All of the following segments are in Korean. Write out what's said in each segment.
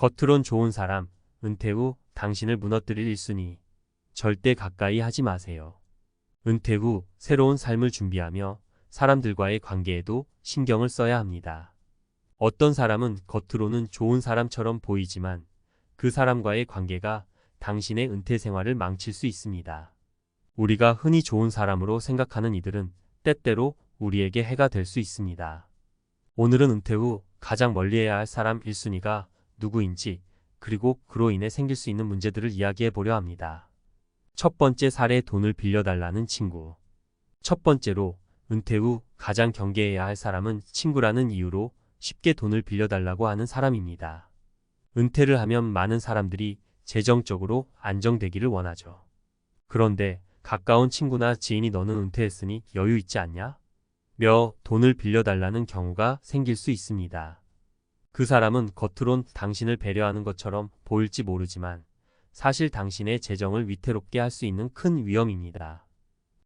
겉으론 좋은 사람, 은퇴 후 당신을 무너뜨릴 일순위. 절대 가까이 하지 마세요. 은퇴 후 새로운 삶을 준비하며 사람들과의 관계에도 신경을 써야 합니다. 어떤 사람은 겉으로는 좋은 사람처럼 보이지만 그 사람과의 관계가 당신의 은퇴 생활을 망칠 수 있습니다. 우리가 흔히 좋은 사람으로 생각하는 이들은 때때로 우리에게 해가 될 수 있습니다. 오늘은 은퇴 후 가장 멀리해야 할 사람 1순위가 누구인지, 그리고 그로 인해 생길 수 있는 문제들을 이야기해 보려 합니다. 첫 번째 사례, 돈을 빌려달라는 친구. 첫 번째로 은퇴 후 가장 경계해야 할 사람은 친구라는 이유로 쉽게 돈을 빌려달라고 하는 사람입니다. 은퇴를 하면 많은 사람들이 재정적으로 안정되기를 원하죠. 그런데 가까운 친구나 지인이 너는 은퇴했으니 여유 있지 않냐? 며 돈을 빌려달라는 경우가 생길 수 있습니다. 그 사람은 겉으론 당신을 배려하는 것처럼 보일지 모르지만 사실 당신의 재정을 위태롭게 할 수 있는 큰 위험입니다.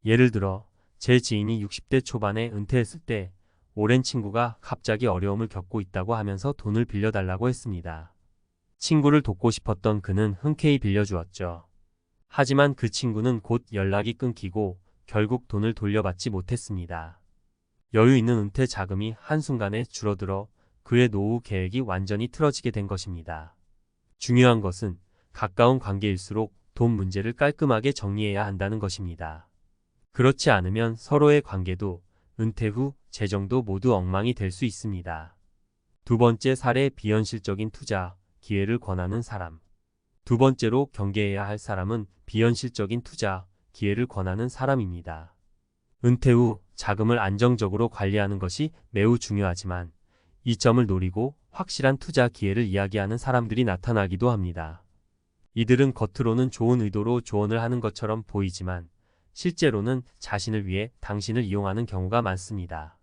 예를 들어 제 지인이 60대 초반에 은퇴했을 때 오랜 친구가 갑자기 어려움을 겪고 있다고 하면서 돈을 빌려달라고 했습니다. 친구를 돕고 싶었던 그는 흔쾌히 빌려주었죠. 하지만 그 친구는 곧 연락이 끊기고 결국 돈을 돌려받지 못했습니다. 여유 있는 은퇴 자금이 한순간에 줄어들어 그의 노후 계획이 완전히 틀어지게 된 것입니다. 중요한 것은 가까운 관계일수록 돈 문제를 깔끔하게 정리해야 한다는 것입니다. 그렇지 않으면 서로의 관계도 은퇴 후 재정도 모두 엉망이 될 수 있습니다. 두 번째 사례, 비현실적인 투자, 기회를 권하는 사람. 두 번째로 경계해야 할 사람은 비현실적인 투자, 기회를 권하는 사람입니다. 은퇴 후 자금을 안정적으로 관리하는 것이 매우 중요하지만 이 점을 노리고 확실한 투자 기회를 이야기하는 사람들이 나타나기도 합니다. 이들은 겉으로는 좋은 의도로 조언을 하는 것처럼 보이지만 실제로는 자신을 위해 당신을 이용하는 경우가 많습니다.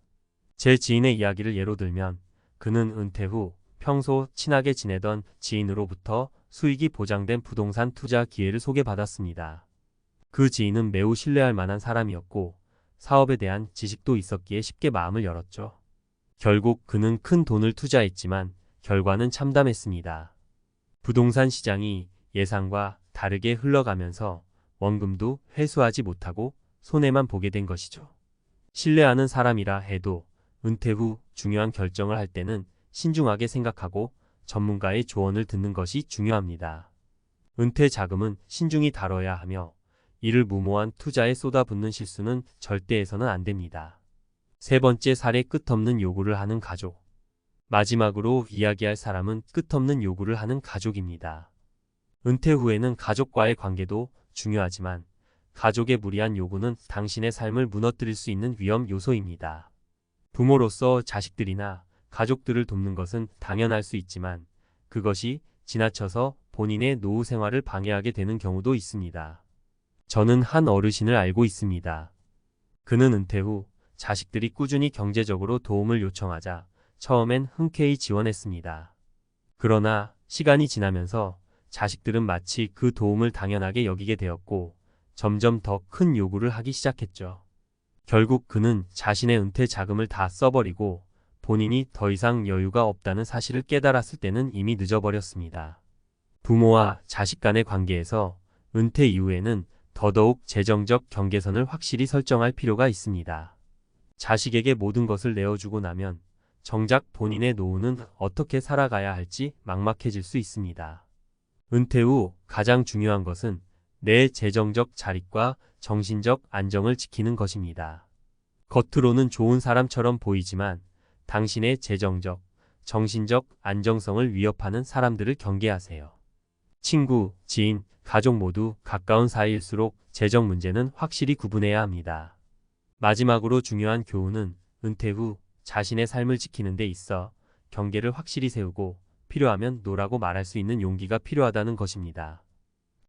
제 지인의 이야기를 예로 들면 그는 은퇴 후 평소 친하게 지내던 지인으로부터 수익이 보장된 부동산 투자 기회를 소개받았습니다. 그 지인은 매우 신뢰할 만한 사람이었고 사업에 대한 지식도 있었기에 쉽게 마음을 열었죠. 결국 그는 큰 돈을 투자했지만 결과는 참담했습니다. 부동산 시장이 예상과 다르게 흘러가면서 원금도 회수하지 못하고 손해만 보게 된 것이죠. 신뢰하는 사람이라 해도 은퇴 후 중요한 결정을 할 때는 신중하게 생각하고 전문가의 조언을 듣는 것이 중요합니다. 은퇴 자금은 신중히 다뤄야 하며 이를 무모한 투자에 쏟아붓는 실수는 절대 해서는 안 됩니다. 세 번째 사례, 끝없는 요구를 하는 가족. 마지막으로 이야기할 사람은 끝없는 요구를 하는 가족입니다. 은퇴 후에는 가족과의 관계도 중요하지만 가족의 무리한 요구는 당신의 삶을 무너뜨릴 수 있는 위험 요소입니다. 부모로서 자식들이나 가족들을 돕는 것은 당연할 수 있지만 그것이 지나쳐서 본인의 노후 생활을 방해하게 되는 경우도 있습니다. 저는 한 어르신을 알고 있습니다. 그는 은퇴 후 자식들이 꾸준히 경제적으로 도움을 요청하자 처음엔 흔쾌히 지원했습니다. 그러나 시간이 지나면서 자식들은 마치 그 도움을 당연하게 여기게 되었고 점점 더 큰 요구를 하기 시작했죠. 결국 그는 자신의 은퇴 자금을 다 써버리고 본인이 더 이상 여유가 없다는 사실을 깨달았을 때는 이미 늦어버렸습니다. 부모와 자식 간의 관계에서 은퇴 이후에는 더더욱 재정적 경계선을 확실히 설정할 필요가 있습니다. 자식에게 모든 것을 내어주고 나면 정작 본인의 노후는 어떻게 살아가야 할지 막막해질 수 있습니다. 은퇴 후 가장 중요한 것은 내 재정적 자립과 정신적 안정을 지키는 것입니다. 겉으로는 좋은 사람처럼 보이지만 당신의 재정적, 정신적 안정성을 위협하는 사람들을 경계하세요. 친구, 지인, 가족 모두 가까운 사이일수록 재정 문제는 확실히 구분해야 합니다. 마지막으로 중요한 교훈은 은퇴 후 자신의 삶을 지키는 데 있어 경계를 확실히 세우고 필요하면 노라고 말할 수 있는 용기가 필요하다는 것입니다.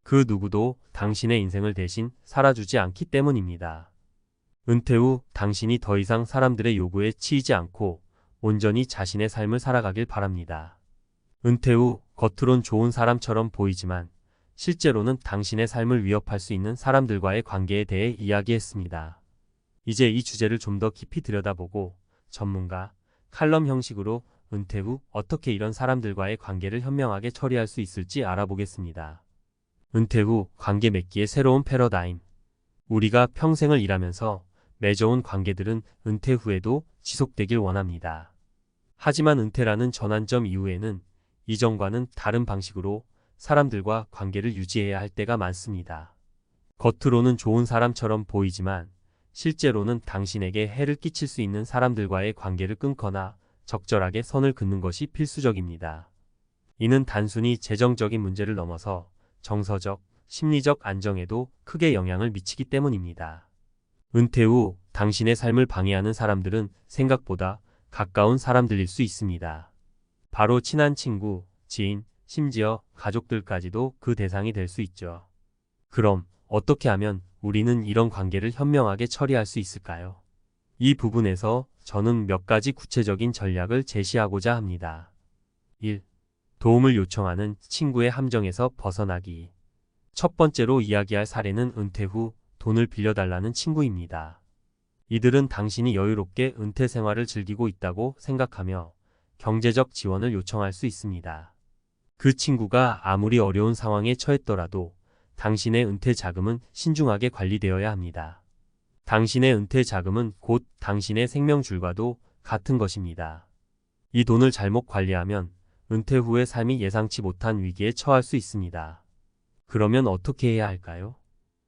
그 누구도 당신의 인생을 대신 살아주지 않기 때문입니다. 은퇴 후 당신이 더 이상 사람들의 요구에 치이지 않고 온전히 자신의 삶을 살아가길 바랍니다. 은퇴 후 겉으론 좋은 사람처럼 보이지만 실제로는 당신의 삶을 위협할 수 있는 사람들과의 관계에 대해 이야기했습니다. 이제 이 주제를 좀 더 깊이 들여다보고 전문가, 칼럼 형식으로 은퇴 후 어떻게 이런 사람들과의 관계를 현명하게 처리할 수 있을지 알아보겠습니다. 은퇴 후 관계 맺기의 새로운 패러다임. 우리가 평생을 일하면서 맺어온 관계들은 은퇴 후에도 지속되길 원합니다. 하지만 은퇴라는 전환점 이후에는 이전과는 다른 방식으로 사람들과 관계를 유지해야 할 때가 많습니다. 겉으로는 좋은 사람처럼 보이지만 실제로는 당신에게 해를 끼칠 수 있는 사람들과의 관계를 끊거나 적절하게 선을 긋는 것이 필수적입니다. 이는 단순히 재정적인 문제를 넘어서 정서적, 심리적 안정에도 크게 영향을 미치기 때문입니다. 은퇴 후 당신의 삶을 방해하는 사람들은 생각보다 가까운 사람들일 수 있습니다. 바로 친한 친구, 지인, 심지어 가족들까지도 그 대상이 될 수 있죠. 그럼 어떻게 하면 우리는 이런 관계를 현명하게 처리할 수 있을까요? 이 부분에서 저는 몇 가지 구체적인 전략을 제시하고자 합니다. 1. 도움을 요청하는 친구의 함정에서 벗어나기. 첫 번째로 이야기할 사례는 은퇴 후 돈을 빌려달라는 친구입니다. 이들은 당신이 여유롭게 은퇴 생활을 즐기고 있다고 생각하며 경제적 지원을 요청할 수 있습니다. 그 친구가 아무리 어려운 상황에 처했더라도 당신의 은퇴 자금은 신중하게 관리되어야 합니다. 당신의 은퇴 자금은 곧 당신의 생명줄과도 같은 것입니다. 이 돈을 잘못 관리하면 은퇴 후의 삶이 예상치 못한 위기에 처할 수 있습니다. 그러면 어떻게 해야 할까요?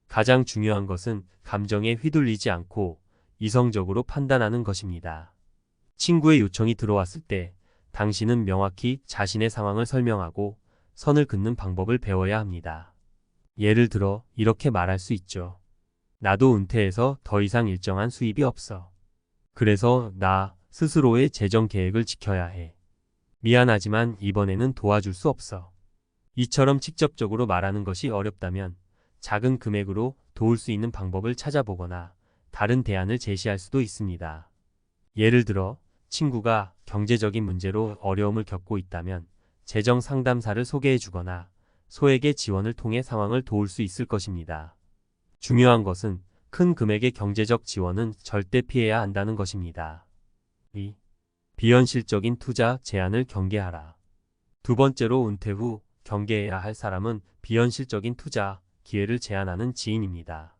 가장 중요한 것은 감정에 휘둘리지 않고 이성적으로 판단하는 것입니다. 친구의 요청이 들어왔을 때 당신은 명확히 자신의 상황을 설명하고 선을 긋는 방법을 배워야 합니다. 예를 들어 이렇게 말할 수 있죠. 나도 은퇴해서 더 이상 일정한 수입이 없어. 그래서 나 스스로의 재정 계획을 지켜야 해. 미안하지만 이번에는 도와줄 수 없어. 이처럼 직접적으로 말하는 것이 어렵다면 작은 금액으로 도울 수 있는 방법을 찾아보거나 다른 대안을 제시할 수도 있습니다. 예를 들어 친구가 경제적인 문제로 어려움을 겪고 있다면 재정 상담사를 소개해 주거나 소액의 지원을 통해 상황을 도울 수 있을 것입니다. 중요한 것은 큰 금액의 경제적 지원은 절대 피해야 한다는 것입니다. 2. 비현실적인 투자 제안을 경계하라. 두 번째로 은퇴 후 경계해야 할 사람은 비현실적인 투자 기회를 제안하는 지인입니다.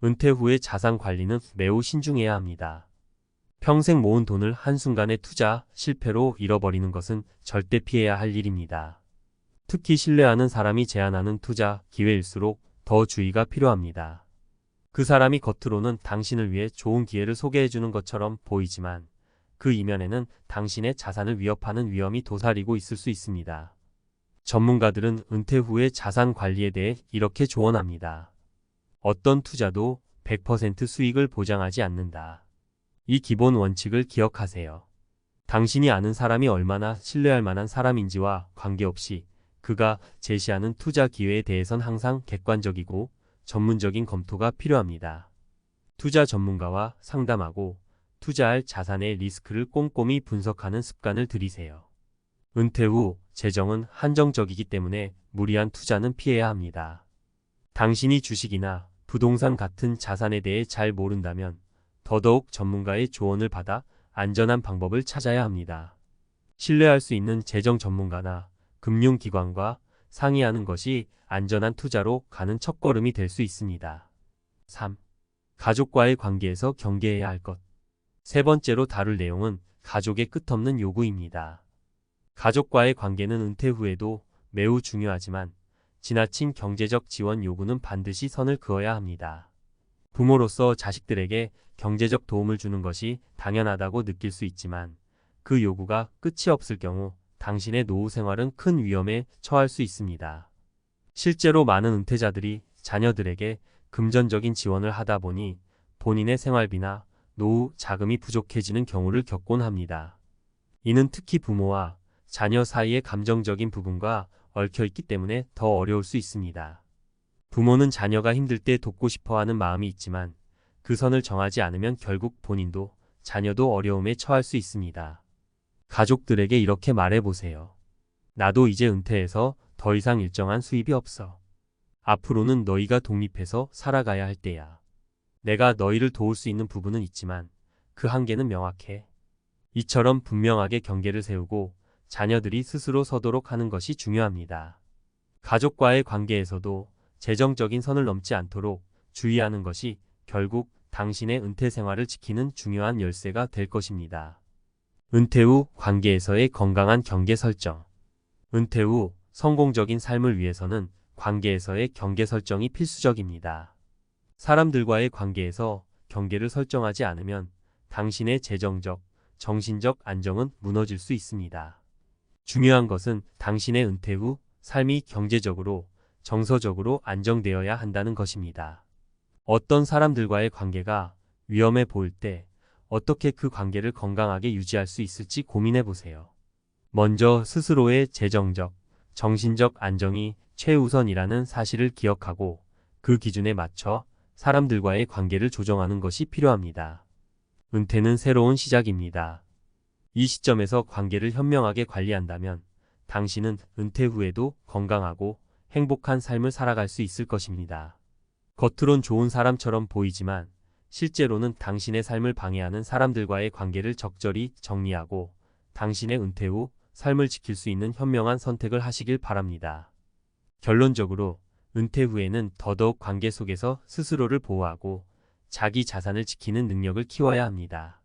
은퇴 후의 자산 관리는 매우 신중해야 합니다. 평생 모은 돈을 한순간에 투자 실패로 잃어버리는 것은 절대 피해야 할 일입니다. 특히 신뢰하는 사람이 제안하는 투자 기회일수록 더 주의가 필요합니다. 그 사람이 겉으로는 당신을 위해 좋은 기회를 소개해주는 것처럼 보이지만 그 이면에는 당신의 자산을 위협하는 위험이 도사리고 있을 수 있습니다. 전문가들은 은퇴 후의 자산 관리에 대해 이렇게 조언합니다. 어떤 투자도 100% 수익을 보장하지 않는다. 이 기본 원칙을 기억하세요. 당신이 아는 사람이 얼마나 신뢰할 만한 사람인지와 관계없이 그가 제시하는 투자 기회에 대해선 항상 객관적이고 전문적인 검토가 필요합니다. 투자 전문가와 상담하고 투자할 자산의 리스크를 꼼꼼히 분석하는 습관을 들이세요. 은퇴 후 재정은 한정적이기 때문에 무리한 투자는 피해야 합니다. 당신이 주식이나 부동산 같은 자산에 대해 잘 모른다면 더더욱 전문가의 조언을 받아 안전한 방법을 찾아야 합니다. 신뢰할 수 있는 재정 전문가나 금융기관과 상의하는 것이 안전한 투자로 가는 첫걸음이 될 수 있습니다. 3. 가족과의 관계에서 경계해야 할 것. 세 번째로 다룰 내용은 가족의 끝없는 요구입니다. 가족과의 관계는 은퇴 후에도 매우 중요하지만 지나친 경제적 지원 요구는 반드시 선을 그어야 합니다. 부모로서 자식들에게 경제적 도움을 주는 것이 당연하다고 느낄 수 있지만 그 요구가 끝이 없을 경우 당신의 노후 생활은 큰 위험에 처할 수 있습니다. 실제로 많은 은퇴자들이 자녀들에게 금전적인 지원을 하다 보니 본인의 생활비나 노후 자금이 부족해지는 경우를 겪곤 합니다. 이는 특히 부모와 자녀 사이의 감정적인 부분과 얽혀 있기 때문에 더 어려울 수 있습니다. 부모는 자녀가 힘들 때 돕고 싶어하는 마음이 있지만 그 선을 정하지 않으면 결국 본인도 자녀도 어려움에 처할 수 있습니다. 가족들에게 이렇게 말해보세요. 나도 이제 은퇴해서 더 이상 일정한 수입이 없어. 앞으로는 너희가 독립해서 살아가야 할 때야. 내가 너희를 도울 수 있는 부분은 있지만 그 한계는 명확해. 이처럼 분명하게 경계를 세우고 자녀들이 스스로 서도록 하는 것이 중요합니다. 가족과의 관계에서도 재정적인 선을 넘지 않도록 주의하는 것이 결국 당신의 은퇴 생활을 지키는 중요한 열쇠가 될 것입니다. 은퇴 후 관계에서의 건강한 경계 설정. 은퇴 후 성공적인 삶을 위해서는 관계에서의 경계 설정이 필수적입니다. 사람들과의 관계에서 경계를 설정하지 않으면 당신의 재정적, 정신적 안정은 무너질 수 있습니다. 중요한 것은 당신의 은퇴 후 삶이 경제적으로, 정서적으로 안정되어야 한다는 것입니다. 어떤 사람들과의 관계가 위험해 보일 때 어떻게 그 관계를 건강하게 유지할 수 있을지 고민해 보세요. 먼저 스스로의 재정적, 정신적 안정이 최우선이라는 사실을 기억하고 그 기준에 맞춰 사람들과의 관계를 조정하는 것이 필요합니다. 은퇴는 새로운 시작입니다. 이 시점에서 관계를 현명하게 관리한다면 당신은 은퇴 후에도 건강하고 행복한 삶을 살아갈 수 있을 것입니다. 겉으론 좋은 사람처럼 보이지만 실제로는 당신의 삶을 방해하는 사람들과의 관계를 적절히 정리하고 당신의 은퇴 후 삶을 지킬 수 있는 현명한 선택을 하시길 바랍니다. 결론적으로 은퇴 후에는 더더욱 관계 속에서 스스로를 보호하고 자기 자산을 지키는 능력을 키워야 합니다.